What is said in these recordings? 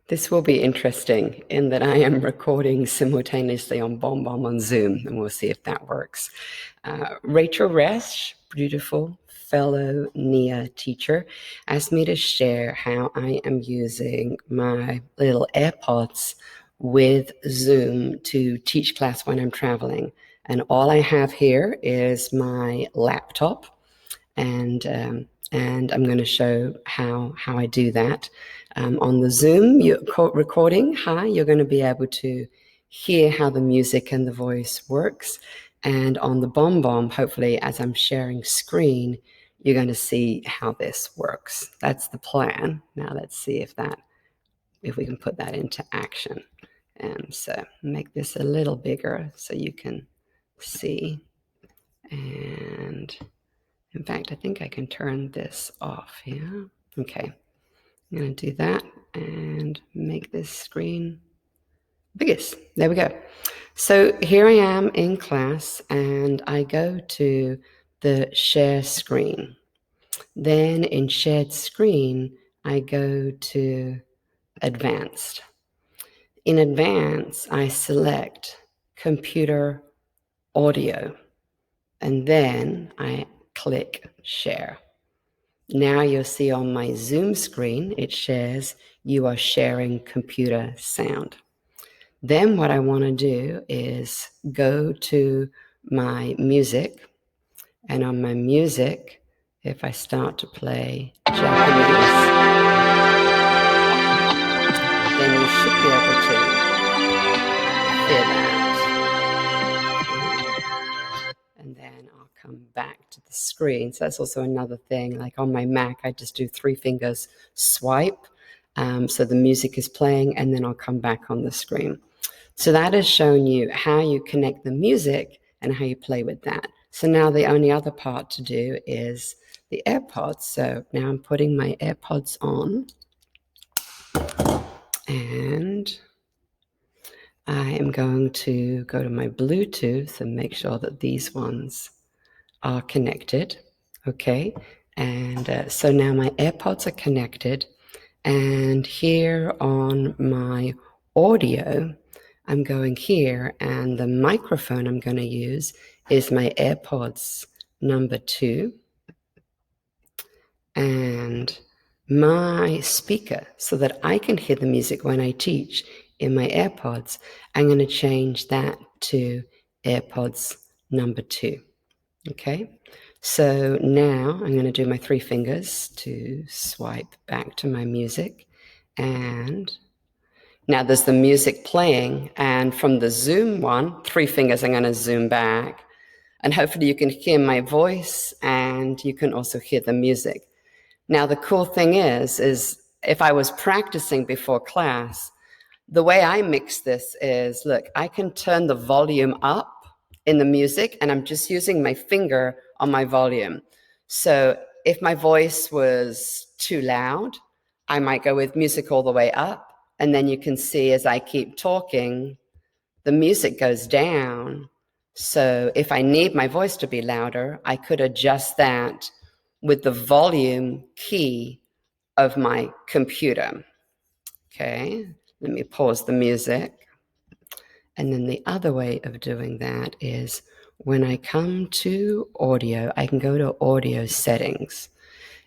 This will be interesting in that I am recording simultaneously on BombBomb on Zoom, and we'll see if that works. Rachel Resch, beautiful fellow NIA teacher, asked me to share how I am using my little AirPods with Zoom to teach class when I'm traveling. And all I have here is my laptop, and I'm going to show how I do that. On the Zoom recording, you're going to be able to hear how the music and the voice works. And on the BombBomb, hopefully, as I'm sharing screen, you're going to see how this works. That's the plan. Now let's see if we can put that into action. And so make this a little bigger so you can see. And in fact, I think I can turn this off here. Okay, I'm going to do that and make this screen biggest. There we go. So here I am in class, and I go to the share screen. Then in shared screen, I go to advanced. In advanced, I select computer audio, and then I click share. Now you'll see on my Zoom screen, it shares you are sharing computer sound. Then what I want to do is go to my music, and on my music, if I start to play Japanese, then you should be able to hear that. And then I'll come back to the screen. So that's also another thing. Like on my Mac, I just do 3 fingers swipe. So the music is playing, and then I'll come back on the screen. So that has shown you how you connect the music and how you play with that. So now the only other part to do is the AirPods. So now I'm putting my AirPods on, and I am going to go to my Bluetooth and make sure that these ones are connected. Okay, and so now my AirPods are connected, and here on my audio, I'm going here, and the microphone I'm going to use is my AirPods number 2, and my speaker, so that I can hear the music when I teach in my AirPods, I'm going to change that to AirPods number 2. Okay, so now I'm going to do my 3 fingers to swipe back to my music, and now there's the music playing, and from the Zoom one, 3 fingers, I'm going to zoom back, and hopefully you can hear my voice, and you can also hear the music. Now the cool thing is if I was practicing before class, the way I mix this is, look, I can turn the volume up in the music, and I'm just using my finger on my volume. So if my voice was too loud, I might go with music all the way up, and then you can see as I keep talking, the music goes down. So if I need my voice to be louder, I could adjust that with the volume key of my computer. Okay, let me pause the music. And then the other way of doing that is when I come to audio, I can go to audio settings.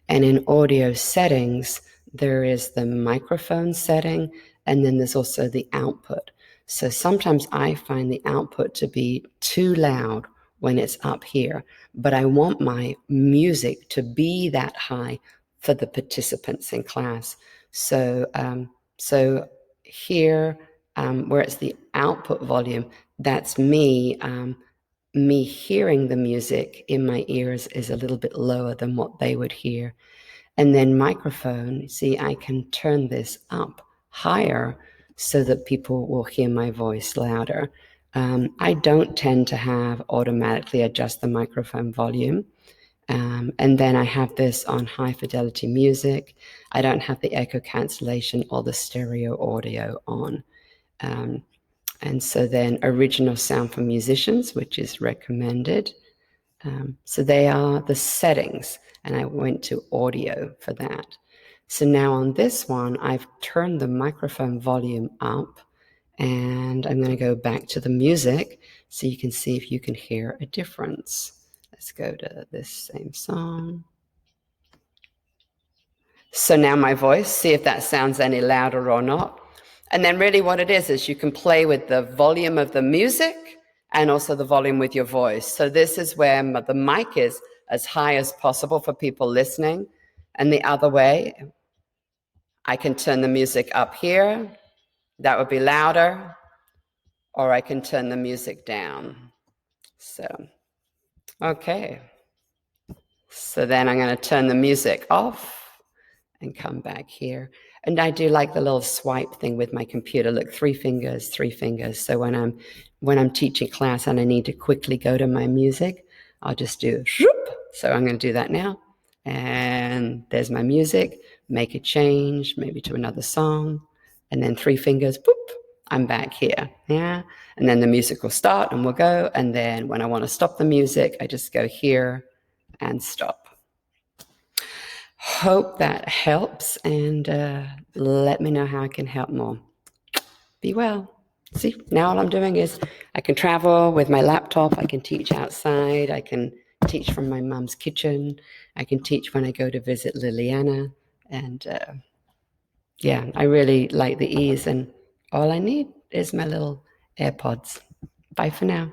And in audio settings, there is the microphone setting, and then there's also the output. So sometimes I find the output to be too loud when it's up here, but I want my music to be that high for the participants in class. So here, where it's the output volume, that's me hearing the music in my ears is a little bit lower than what they would hear. And then microphone, see, I can turn this up higher so that people will hear my voice louder. I don't tend to have automatically adjust the microphone volume. And then I have this on high fidelity music. I don't have the echo cancellation or the stereo audio on. And so then original sound for musicians, which is recommended. So they are the settings, and I went to audio for that. So now on this one, I've turned the microphone volume up, and I'm going to go back to the music so you can see if you can hear a difference. Let's go to this same song. So now my voice, see if that sounds any louder or not. And then really what it is you can play with the volume of the music and also the volume with your voice. So this is where the mic is as high as possible for people listening. And the other way, I can turn the music up here. That would be louder. Or I can turn the music down. So, okay. So then I'm going to turn the music off and come back here. And I do like the little swipe thing with my computer. Look, three fingers. So when I'm teaching class and I need to quickly go to my music, I'll just do whoop. So I'm going to do that now. And there's my music. Make a change, maybe to another song. And then three fingers, boop, I'm back here. Yeah. And then the music will start and we'll go. And then when I want to stop the music, I just go here and stop. Hope that helps, and let me know how I can help more. Be well. See, now all I'm doing is I can travel with my laptop. I can teach outside. I can teach from my mom's kitchen. I can teach when I go to visit Liliana. And yeah, I really like the ease. And all I need is my little AirPods. Bye for now.